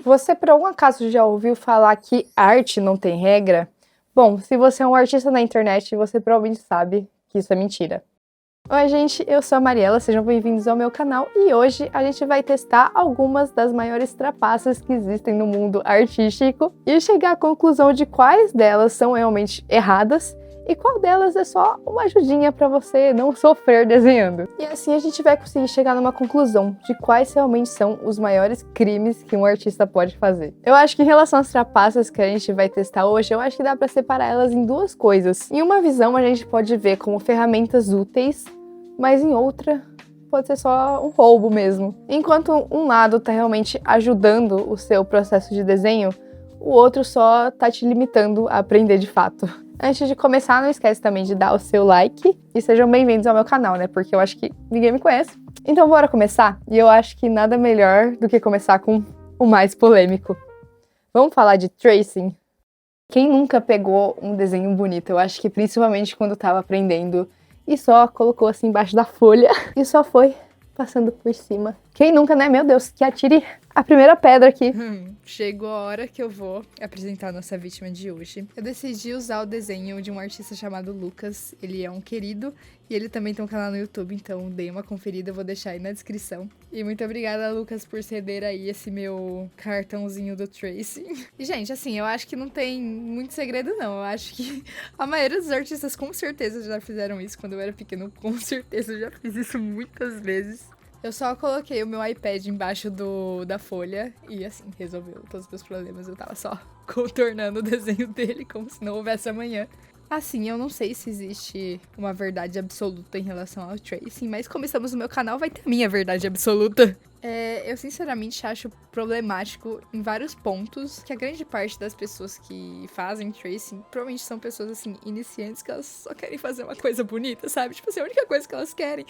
Você por algum acaso já ouviu falar que arte não tem regra? Bom, se você é um artista na internet, você provavelmente sabe que isso é mentira. Oi gente, eu sou a Mariela, sejam bem-vindos ao meu canal e hoje a gente vai testar algumas das maiores trapaças que existem no mundo artístico e chegar à conclusão de quais delas são realmente erradas e qual delas é só uma ajudinha para você não sofrer desenhando. E assim a gente vai conseguir chegar numa conclusão de quais realmente são os maiores crimes que um artista pode fazer. Eu acho que em relação às trapaças que a gente vai testar hoje, eu acho que dá para separar elas em duas coisas. Em uma visão a gente pode ver como ferramentas úteis, mas em outra pode ser só um roubo mesmo. Enquanto um lado tá realmente ajudando o seu processo de desenho, o outro só tá te limitando a aprender de fato. Antes de começar, não esquece também de dar o seu like e sejam bem-vindos ao meu canal, né? Porque eu acho que ninguém me conhece. Então bora começar? E eu acho que nada melhor do que começar com o mais polêmico. Vamos falar de tracing? Quem nunca pegou um desenho bonito? Eu acho que principalmente quando tava aprendendo e só colocou assim embaixo da folha e só foi passando por cima. Quem nunca, né? Meu Deus, que atire a primeira pedra aqui. Chegou a hora que eu vou apresentar a nossa vítima de hoje. Eu decidi usar o desenho de um artista chamado Lucas. Ele é um querido e ele também tem um canal no YouTube, então dei uma conferida, eu vou deixar aí na descrição. E muito obrigada, Lucas, por ceder aí esse meu cartãozinho do Tracy. E, gente, assim, eu acho que não tem muito segredo, não. Eu acho que a maioria dos artistas com certeza já fizeram isso. Quando eu era pequeno, com certeza eu já fiz isso muitas vezes. Eu só coloquei o meu iPad embaixo da folha e, assim, resolveu todos os meus problemas. Eu tava só contornando o desenho dele como se não houvesse amanhã. Assim, eu não sei se existe uma verdade absoluta em relação ao tracing, mas como estamos no meu canal, vai ter a minha verdade absoluta. Eu sinceramente acho problemático em vários pontos que a grande parte das pessoas que fazem tracing provavelmente são pessoas, assim, iniciantes que elas só querem fazer uma coisa bonita, sabe? Tipo assim, a única coisa que elas querem.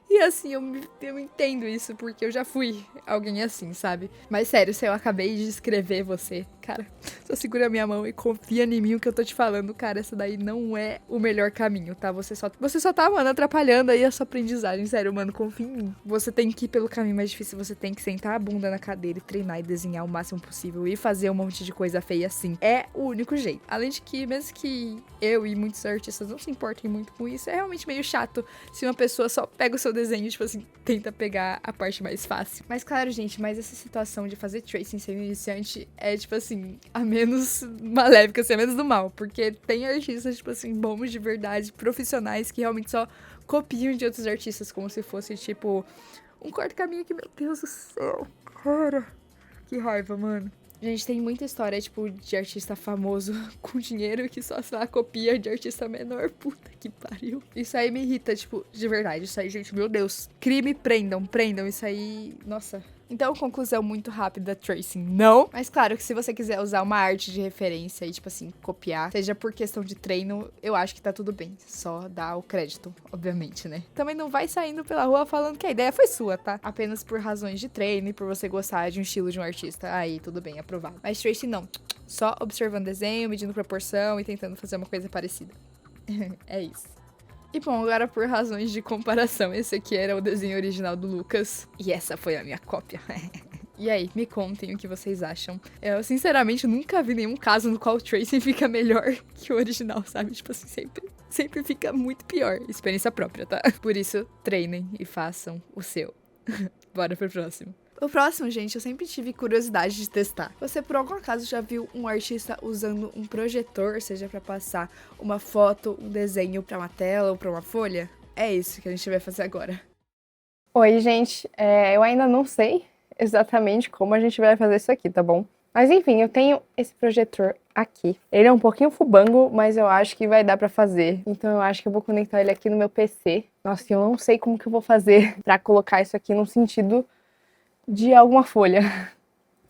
E assim, eu entendo isso porque eu já fui alguém assim, sabe? Mas sério, se eu acabei de escrever você, cara, só segura a minha mão e confia em mim o que eu tô te falando, cara, essa daí não é o melhor caminho, tá? Você só tá, mano, atrapalhando aí a sua aprendizagem, sério, mano, confia em mim. Você tem que ir pelo caminho mais difícil, você tem que sentar a bunda na cadeira e treinar e desenhar o máximo possível e fazer um monte de coisa feia assim. É o único jeito. Além de que, mesmo que eu e muitos artistas não se importem muito com isso, é realmente meio chato se uma pessoa só pega o seu desenho e, tipo assim, tenta pegar a parte mais fácil. Mas claro, gente, mas essa situação de fazer tracing sendo iniciante é, tipo assim, a menos maléfica, assim, a menos do mal. Porque tem artistas, tipo assim, bons de verdade, profissionais que realmente só copiam de outros artistas como se fosse, tipo, um corta-caminho que, meu Deus do céu, cara, que raiva, mano. Gente, tem muita história, tipo, de artista famoso com dinheiro que só, sei lá, copia de artista menor. Puta que pariu. Isso aí me irrita, tipo, de verdade. Isso aí, gente, meu Deus. Crime, prendam. Isso aí, nossa. Então, conclusão muito rápida, tracing, não. Mas claro que se você quiser usar uma arte de referência e, tipo assim, copiar, seja por questão de treino, eu acho que tá tudo bem. Só dá o crédito, obviamente, né? Também não vai saindo pela rua falando que a ideia foi sua, tá? Apenas por razões de treino e por você gostar de um estilo de um artista. Aí, tudo bem, aprovado. Mas tracing, não. Só observando desenho, medindo proporção e tentando fazer uma coisa parecida. É isso. E bom, agora por razões de comparação, esse aqui era o desenho original do Lucas e essa foi a minha cópia. E aí, me contem o que vocês acham. Eu, sinceramente, nunca vi nenhum caso no qual o tracing fica melhor que o original, sabe? Tipo assim, sempre fica muito pior. Experiência própria, tá? Por isso, treinem e façam o seu. Bora pro próximo. O próximo, gente, eu sempre tive curiosidade de testar. Você, por algum acaso, já viu um artista usando um projetor, seja pra passar uma foto, um desenho pra uma tela ou pra uma folha? É isso que a gente vai fazer agora. Oi gente, eu ainda não sei exatamente como a gente vai fazer isso aqui, tá bom? Mas enfim, eu tenho esse projetor aqui. Ele é um pouquinho fubango, mas eu acho que vai dar pra fazer. Então eu acho que eu vou conectar ele aqui no meu PC. Nossa, eu não sei como que eu vou fazer pra colocar isso aqui no sentido de alguma folha.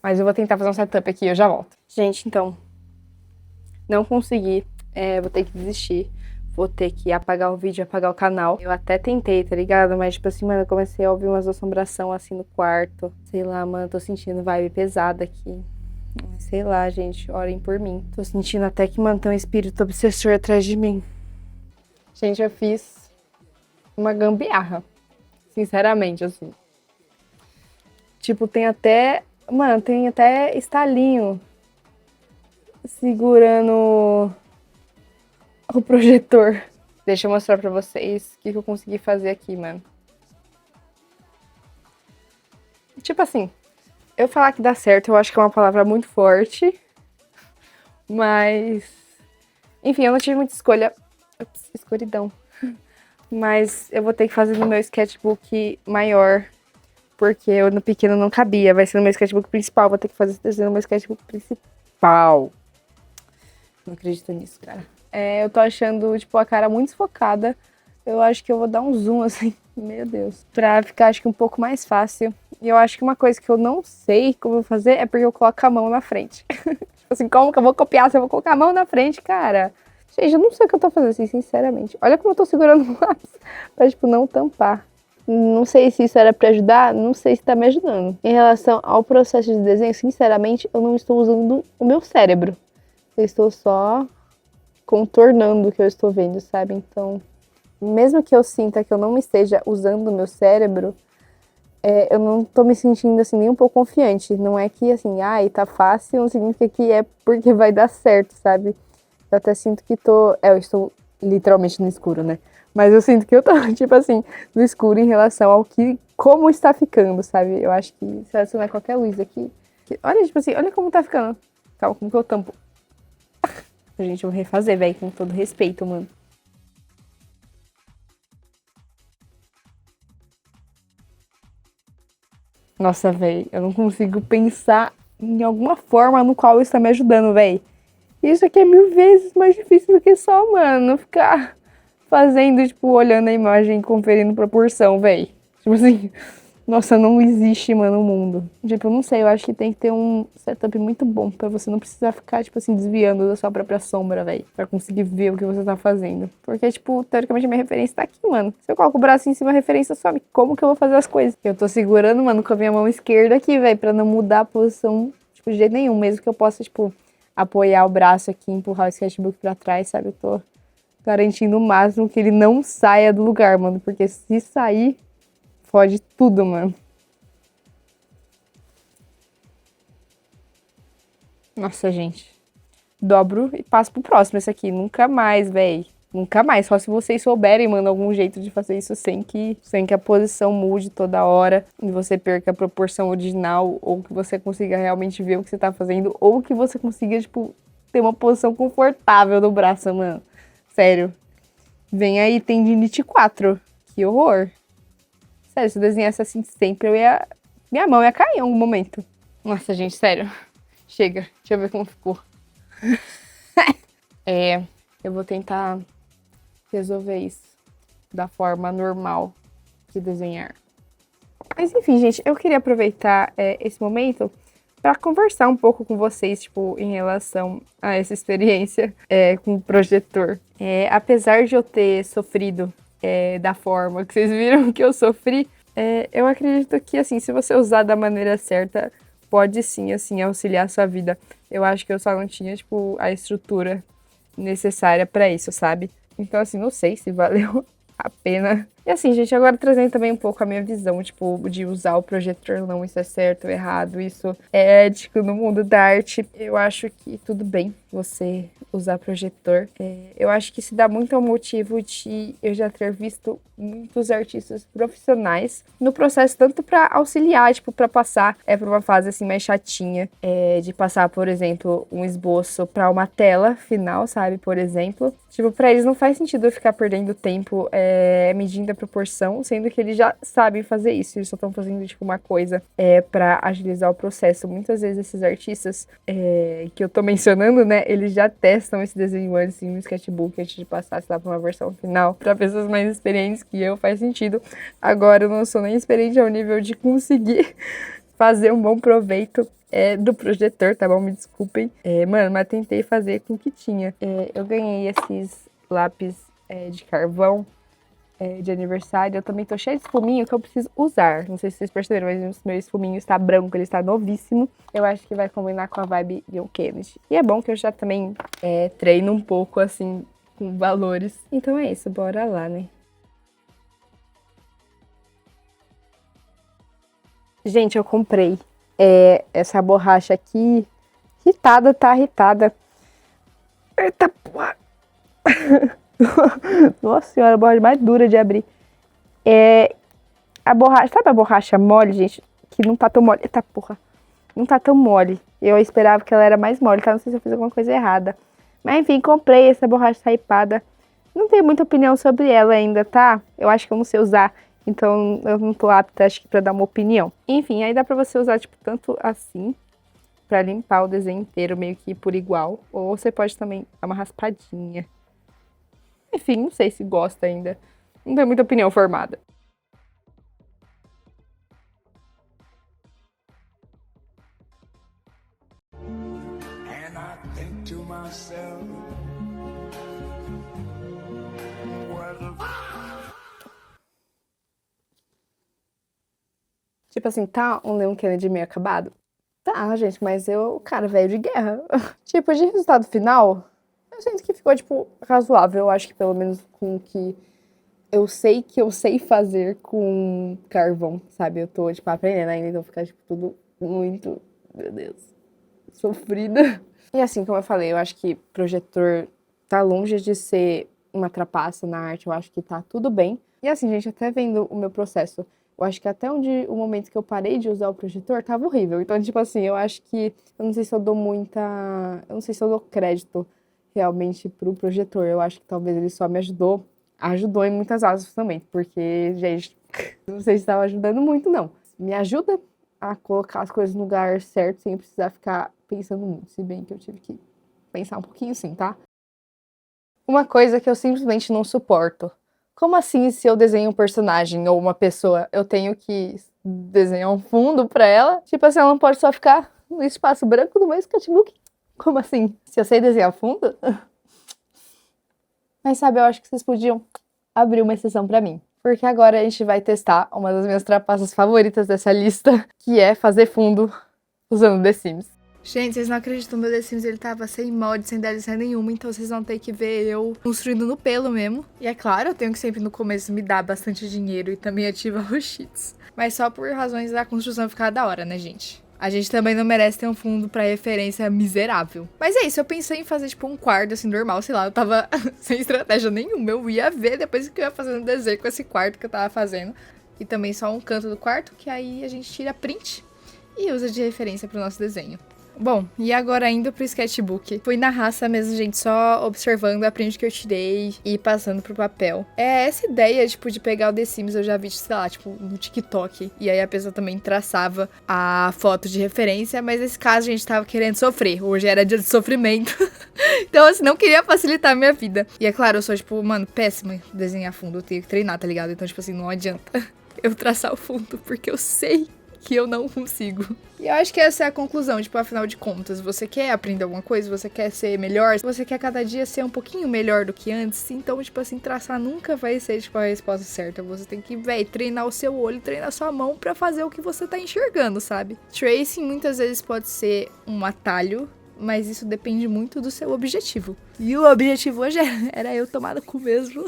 Mas eu vou tentar fazer um setup aqui e eu já volto. Gente, então, não consegui. Vou ter que desistir. Vou ter que apagar o vídeo, apagar o canal. Eu até tentei, tá ligado? Mas, tipo assim, mano, eu comecei a ouvir umas assombração assim no quarto. Sei lá, mano, tô sentindo vibe pesada aqui. Sei lá, gente, orem por mim. Tô sentindo até que, mano, tem um espírito obsessor atrás de mim. Gente, eu fiz uma gambiarra. Sinceramente, assim. Tipo, tem até Mano, tem até estalinho segurando o projetor. Deixa eu mostrar pra vocês o que eu consegui fazer aqui, mano. Tipo assim, eu falar que dá certo, eu acho que é uma palavra muito forte. Mas... Enfim, eu não tive muita escolha. Ups, escuridão. Mas eu vou ter que fazer no meu sketchbook maior. Porque eu no pequeno não cabia. Vai ser no meu sketchbook principal. Vou ter que fazer esse desenho no meu sketchbook principal. Não acredito nisso, cara. Eu tô achando, tipo, a cara muito desfocada. Eu acho que eu vou dar um zoom, assim. Meu Deus. Pra ficar, acho que, um pouco mais fácil. E eu acho que uma coisa que eu não sei como eu vou fazer é porque eu coloco a mão na frente. Tipo assim, como que eu vou copiar se eu vou colocar a mão na frente, cara? Gente, eu não sei o que eu tô fazendo, assim, sinceramente. Olha como eu tô segurando o lápis pra, tipo, não tampar. Não sei se isso era pra ajudar, não sei se tá me ajudando. Em relação ao processo de desenho, sinceramente, eu não estou usando o meu cérebro. Eu estou só contornando o que eu estou vendo, sabe? Então, mesmo que eu sinta que eu não esteja usando o meu cérebro, eu não tô me sentindo, assim, nem um pouco confiante. Não é que, assim, ai, tá fácil, não significa que é porque vai dar certo, sabe? Eu até sinto que eu estou literalmente no escuro, né? Mas eu sinto que eu tô, tipo assim, no escuro em relação ao que, como está ficando, sabe? Eu acho que se eu adicionar qualquer luz aqui... olha, tipo assim, olha como tá ficando. Calma, como que eu tampo? Gente, eu vou refazer, velho, com todo respeito, mano. Nossa, velho, eu não consigo pensar em alguma forma no qual isso tá me ajudando, velho. Isso aqui é 1000 vezes mais difícil do que só, mano, ficar fazendo, tipo, olhando a imagem e conferindo proporção, velho. Tipo assim, nossa, não existe, mano, no mundo. Tipo, eu não sei, eu acho que tem que ter um setup muito bom pra você não precisar ficar, tipo assim, desviando da sua própria sombra, velho. Pra conseguir ver o que você tá fazendo. Porque, tipo, teoricamente a minha referência tá aqui, mano. Se eu coloco o braço em cima, a referência some. Como que eu vou fazer as coisas? Eu tô segurando, mano, com a minha mão esquerda aqui, velho, pra não mudar a posição, tipo, de jeito nenhum. Mesmo que eu possa, tipo, apoiar o braço aqui, empurrar o sketchbook pra trás, sabe? Eu tô garantindo o máximo que ele não saia do lugar, mano. Porque se sair, fode tudo, mano. Nossa, gente. Dobro e passo pro próximo esse aqui. Nunca mais, véi. Nunca mais. Só se vocês souberem, mano, algum jeito de fazer isso sem que a posição mude toda hora e você perca a proporção original, ou que você consiga realmente ver o que você tá fazendo, ou que você consiga, tipo, ter uma posição confortável do braço, mano. Sério. Vem aí tendinite 4. Que horror. Sério, se eu desenhasse assim sempre, minha mão ia cair em algum momento. Nossa, gente, sério. Chega. Deixa eu ver como ficou. Eu vou tentar resolver isso da forma normal de desenhar. Mas enfim, gente, eu queria aproveitar esse momento para conversar um pouco com vocês, tipo, em relação a essa experiência com o projetor. Apesar de eu ter sofrido da forma que vocês viram que eu sofri, eu acredito que, assim, se você usar da maneira certa, pode sim, assim, auxiliar a sua vida. Eu acho que eu só não tinha, tipo, a estrutura necessária para isso, sabe? Então, assim, não sei se valeu a pena. E assim, gente, agora trazendo também um pouco a minha visão, tipo, de usar o projetor, não, isso é certo ou errado, isso é ético no mundo da arte. Eu acho que tudo bem você usar projetor. Eu acho que se dá muito ao motivo de eu já ter visto muitos artistas profissionais no processo, tanto para auxiliar, tipo, para passar por uma fase assim mais chatinha, de passar, por exemplo, um esboço para uma tela final, sabe, por exemplo. Tipo, para eles não faz sentido eu ficar perdendo tempo medindo a proporção, sendo que eles já sabem fazer isso, eles só estão fazendo, tipo, uma coisa para agilizar o processo. Muitas vezes esses artistas que eu tô mencionando, né, eles já testam esse desenho antes em um sketchbook, antes de passar, sei lá, pra uma versão final. Para pessoas mais experientes que eu, faz sentido. Agora eu não sou nem experiente ao nível de conseguir fazer um bom proveito do projetor, tá bom? Me desculpem. Mano, mas tentei fazer com o que tinha. Eu ganhei esses lápis de carvão de aniversário. Eu também tô cheia de espuminho que eu preciso usar. Não sei se vocês perceberam, mas o meu espuminho está branco, ele está novíssimo. Eu acho que vai combinar com a vibe de um Kennedy. E é bom que eu já também treino um pouco, assim, com valores. Então é isso, bora lá, né? Gente, eu comprei Essa borracha aqui, irritada, tá irritada. Eita porra! Nossa senhora, a borracha mais dura de abrir. A borracha, sabe a borracha mole, gente? Que não tá tão mole. Eita porra! Não tá tão mole. Eu esperava que ela era mais mole, tá? Não sei se eu fiz alguma coisa errada. Mas enfim, comprei essa borracha taipada. Não tenho muita opinião sobre ela ainda, tá? Eu acho que eu não sei usar, então eu não tô apta, acho que, pra dar uma opinião. Enfim, aí dá pra você usar, tipo, tanto assim, pra limpar o desenho inteiro, meio que por igual. Ou você pode também dar uma raspadinha. Enfim, não sei se gosta ainda. Não tenho muita opinião formada. And I think to myself, what a Tipo assim, tá um Leon Kennedy meio acabado? Tá, gente, mas cara, velho de guerra. Tipo, de resultado final, eu sinto que ficou, tipo, razoável. Eu acho que pelo menos com o que eu sei fazer com carvão, sabe? Eu tô, tipo, aprendendo ainda, então fica, tipo, tudo muito, meu Deus, sofrida. E assim, como eu falei, eu acho que projetor tá longe de ser uma trapaça na arte, eu acho que tá tudo bem. E assim, gente, até vendo o meu processo, eu acho que até o momento que eu parei de usar o projetor tava horrível. Então, tipo assim, eu acho que, eu não sei se eu dou eu não sei se eu dou crédito realmente pro projetor. Eu acho que talvez ele só me ajudou em muitas asas também, porque, gente, não sei se estava ajudando muito, não. Me ajuda a colocar as coisas no lugar certo sem precisar ficar pensando muito, se bem que eu tive que pensar um pouquinho sim, tá? Uma coisa que eu simplesmente não suporto. Como assim, se eu desenho um personagem ou uma pessoa, eu tenho que desenhar um fundo pra ela? Tipo assim, ela não pode só ficar no espaço branco do meu sketchbook? Como assim? Se eu sei desenhar fundo? Mas sabe, eu acho que vocês podiam abrir uma exceção pra mim. Porque agora a gente vai testar uma das minhas trapaças favoritas dessa lista, que é fazer fundo usando The Sims. Gente, vocês não acreditam, meu The Sims ele tava sem mod, sem DLC nenhuma, então vocês vão ter que ver eu construindo no pelo mesmo. E é claro, eu tenho que sempre no começo me dar bastante dinheiro e também ativar os cheats. Mas só por razões da construção ficar da hora, né, gente? A gente também não merece ter um fundo pra referência miserável. Mas é isso, eu pensei em fazer, tipo, um quarto, assim, normal, sei lá, eu tava sem estratégia nenhuma. Eu ia ver depois que eu ia fazendo desenho com esse quarto que eu tava fazendo. E também só um canto do quarto, que aí a gente tira print e usa de referência pro nosso desenho. Bom, e agora indo pro sketchbook. Fui na raça mesmo, gente, só observando a print que eu tirei e passando pro papel. É essa ideia, tipo, de pegar o The Sims, eu já vi, sei lá, tipo, no TikTok. E aí a pessoa também traçava a foto de referência, mas nesse caso a gente tava querendo sofrer. Hoje era dia de sofrimento. Então, assim, não queria facilitar a minha vida. E é claro, eu sou, tipo, mano, péssima em desenhar fundo. Eu tenho que treinar, tá ligado? Então, tipo assim, não adianta eu traçar o fundo, porque eu sei que eu não consigo. E eu acho que essa é a conclusão, tipo, afinal de contas, você quer aprender alguma coisa, você quer ser melhor, você quer cada dia ser um pouquinho melhor do que antes, então, tipo assim, traçar nunca vai ser, tipo, a resposta certa. Você tem que, treinar o seu olho, treinar a sua mão pra fazer o que você tá enxergando, sabe? Tracing muitas vezes pode ser um atalho, mas isso depende muito do seu objetivo. E o objetivo hoje era eu tomar no cu mesmo.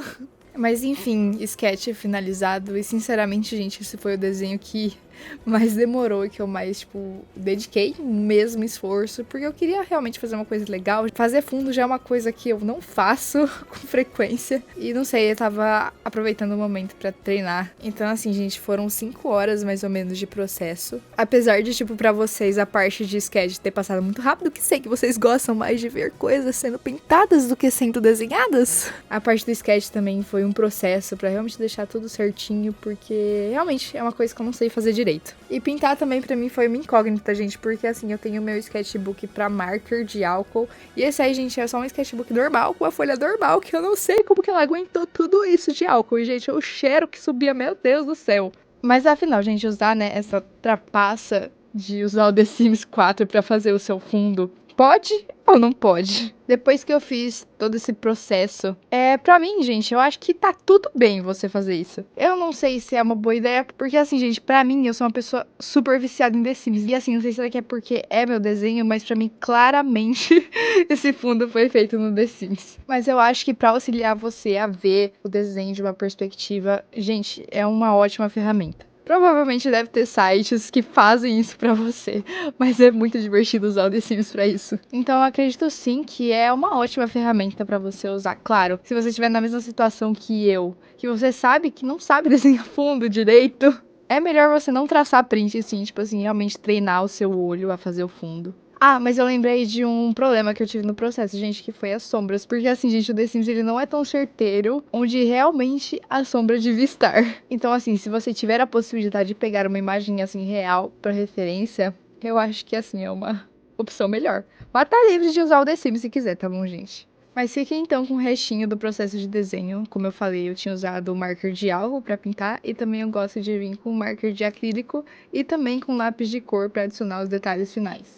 Mas enfim, sketch finalizado. E sinceramente, gente, esse foi o desenho que mais demorou e que eu mais, tipo, dediquei o mesmo esforço. Porque eu queria realmente fazer uma coisa legal. Fazer fundo já é uma coisa que eu não faço com frequência. E não sei, eu tava aproveitando o momento pra treinar. Então, assim, gente, foram 5 horas mais ou menos de processo. Apesar de, tipo, pra vocês a parte de sketch ter passado muito rápido, que sei que vocês gostam mais de ver coisas sendo pintadas do que sendo desenhadas. A parte do sketch também foi um processo pra realmente deixar tudo certinho, porque realmente é uma coisa que eu não sei fazer direito. E pintar também pra mim foi uma incógnita, gente, porque assim, eu tenho meu sketchbook pra marker de álcool, e esse aí, gente, é só um sketchbook normal, com a folha normal, que eu não sei como que ela aguentou tudo isso de álcool. E, gente, o cheiro que subia, meu Deus do céu. Mas afinal, gente, usar, né, essa trapaça de usar o The Sims 4 pra fazer o seu fundo, pode ou não pode? Depois que eu fiz todo esse processo, pra mim, gente, eu acho que tá tudo bem você fazer isso. Eu não sei se é uma boa ideia, porque assim, gente, pra mim, eu sou uma pessoa super viciada em The Sims. E assim, não sei se é porque é meu desenho, mas pra mim, claramente, esse fundo foi feito no The Sims. Mas eu acho que pra auxiliar você a ver o desenho de uma perspectiva, gente, é uma ótima ferramenta. Provavelmente deve ter sites que fazem isso pra você, mas é muito divertido usar o The Sims pra isso. Então eu acredito sim que é uma ótima ferramenta pra você usar. Claro, se você estiver na mesma situação que eu, que você sabe que não sabe desenhar fundo direito, é melhor você não traçar print, assim, tipo assim, realmente treinar o seu olho a fazer o fundo. Ah, mas eu lembrei de um problema que eu tive no processo, gente, que foi as sombras. Porque assim, gente, o The Sims ele não é tão certeiro onde realmente a sombra devia estar. Então, assim, se você tiver a possibilidade de pegar uma imagem assim real para referência, eu acho que assim é uma opção melhor. Mas tá livre de usar o The Sims se quiser, tá bom, gente? Mas fique então com o restinho do processo de desenho. Como eu falei, eu tinha usado o marker de algo para pintar e também eu gosto de vir com marker de acrílico e também com lápis de cor para adicionar os detalhes finais.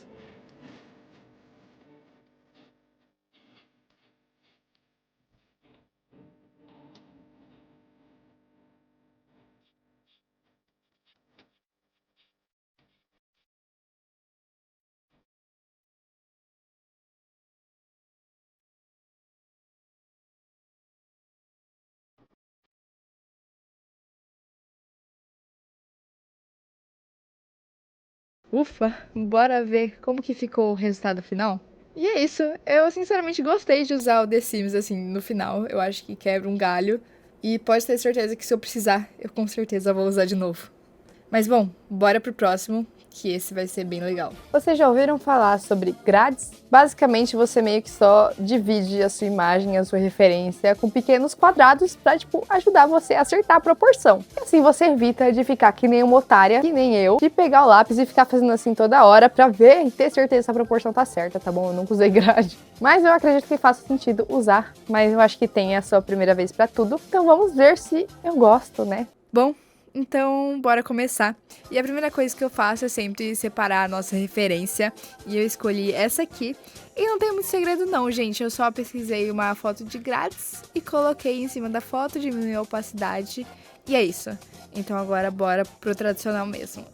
Ufa, bora ver como que ficou o resultado final? E é isso, eu sinceramente gostei de usar o The Sims assim no final, eu acho que quebra um galho e pode ter certeza que se eu precisar, eu com certeza vou usar de novo. Mas bom, bora pro próximo, que esse vai ser bem legal. Vocês já ouviram falar sobre grades? Basicamente, você meio que só divide a sua imagem, a sua referência com pequenos quadrados pra, tipo, ajudar você a acertar a proporção. E assim você evita de ficar que nem uma otária, que nem eu, de pegar o lápis e ficar fazendo assim toda hora pra ver e ter certeza se a proporção tá certa, tá bom? Eu nunca usei grade. Mas eu acredito que faça sentido usar, mas eu acho que tem a sua primeira vez pra tudo. Então vamos ver se eu gosto, né? Bom, então bora começar. E a primeira coisa que eu faço é sempre separar a nossa referência. E eu escolhi essa aqui. E não tem muito segredo não, gente. Eu só pesquisei uma foto de grades e coloquei em cima da foto, diminui a opacidade. E é isso. Então agora bora pro tradicional mesmo.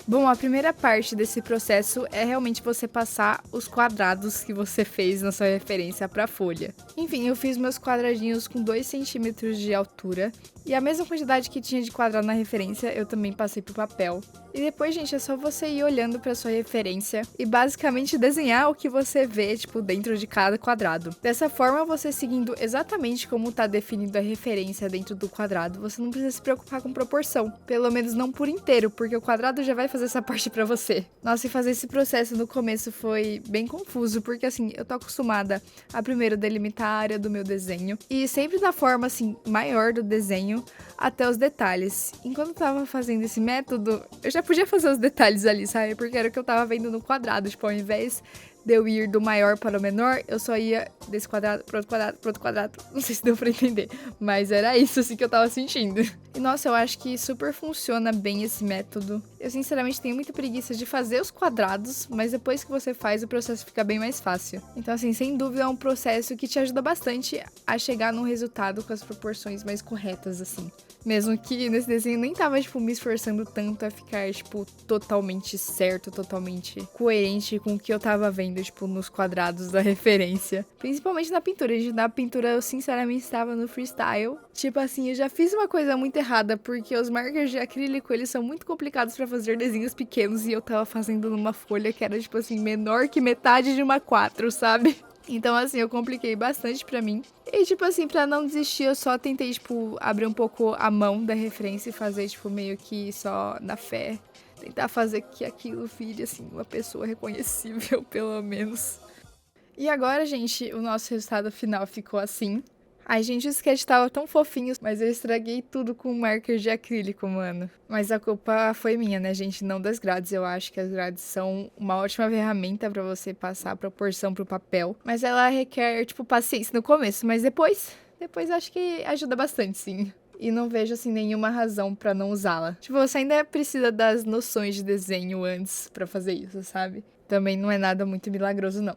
Bom, a primeira parte desse processo é realmente você passar os quadrados que você fez na sua referência para a folha. Enfim, eu fiz meus quadradinhos com 2 centímetros de altura e a mesma quantidade que tinha de quadrado na referência eu também passei pro papel. E depois, gente, é só você ir olhando para sua referência e basicamente desenhar o que você vê, tipo, dentro de cada quadrado. Dessa forma, você seguindo exatamente como tá definido a referência dentro do quadrado, você não precisa se preocupar com proporção, pelo menos não por inteiro, porque o quadrado já vai fazer essa parte para você. Nossa, e fazer esse processo no começo foi bem confuso, porque assim, eu tô acostumada a primeiro delimitar a área do meu desenho e sempre da forma assim maior do desenho até os detalhes. Enquanto eu tava fazendo esse método, eu já podia fazer os detalhes ali, sabe? Porque era o que eu tava vendo no quadrado, tipo, ao invés de eu ir do maior para o menor, eu só ia desse quadrado pro outro quadrado, pro outro quadrado. Não sei se deu pra entender, mas era isso assim que eu tava sentindo. E nossa, eu acho que super funciona bem esse método. Eu sinceramente tenho muita preguiça de fazer os quadrados, mas depois que você faz, o processo fica bem mais fácil. Então assim, sem dúvida é um processo que te ajuda bastante a chegar num resultado com as proporções mais corretas, assim. Mesmo que nesse desenho nem tava, tipo, me esforçando tanto a ficar, tipo, totalmente certo, totalmente coerente com o que eu tava vendo, tipo, nos quadrados da referência. Principalmente na pintura. Na pintura eu, sinceramente, estava no freestyle. Tipo assim, eu já fiz uma coisa muito errada, porque os markers de acrílico, eles são muito complicados pra fazer desenhos pequenos, e eu tava fazendo numa folha que era, tipo assim, menor que metade de uma 4, sabe? Então, assim, eu compliquei bastante pra mim. E, tipo assim, pra não desistir, eu só tentei, tipo, abrir um pouco a mão da referência e fazer, tipo, meio que só na fé. Tentar fazer que aquilo vire, assim, uma pessoa reconhecível, pelo menos. E agora, gente, o nosso resultado final ficou assim. Ai, gente, o sketch tava tão fofinho, mas eu estraguei tudo com marker de acrílico, mano. Mas a culpa foi minha, né, gente? Não das grades. Eu acho que as grades são uma ótima ferramenta pra você passar a proporção pro papel. Mas ela requer, tipo, paciência no começo. Mas depois acho que ajuda bastante, sim. E não vejo, assim, nenhuma razão pra não usá-la. Tipo, você ainda precisa das noções de desenho antes pra fazer isso, sabe? Também não é nada muito milagroso, não.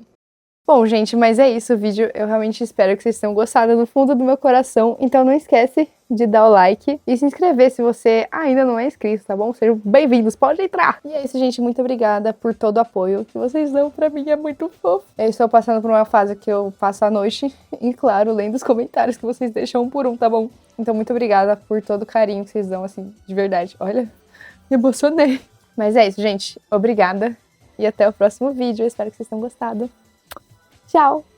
Bom, gente, mas é isso o vídeo. Eu realmente espero que vocês tenham gostado do fundo do meu coração. Então não esquece de dar o like e se inscrever se você ainda não é inscrito, tá bom? Sejam bem-vindos, pode entrar! E é isso, gente. Muito obrigada por todo o apoio que vocês dão pra mim. É muito fofo. Eu estou passando por uma fase que eu passo a noite e, claro, lendo os comentários que vocês deixam um por um, tá bom? Então muito obrigada por todo o carinho que vocês dão, assim, de verdade. Olha, me emocionei. Mas é isso, gente. Obrigada. E até o próximo vídeo. Eu espero que vocês tenham gostado. Tchau!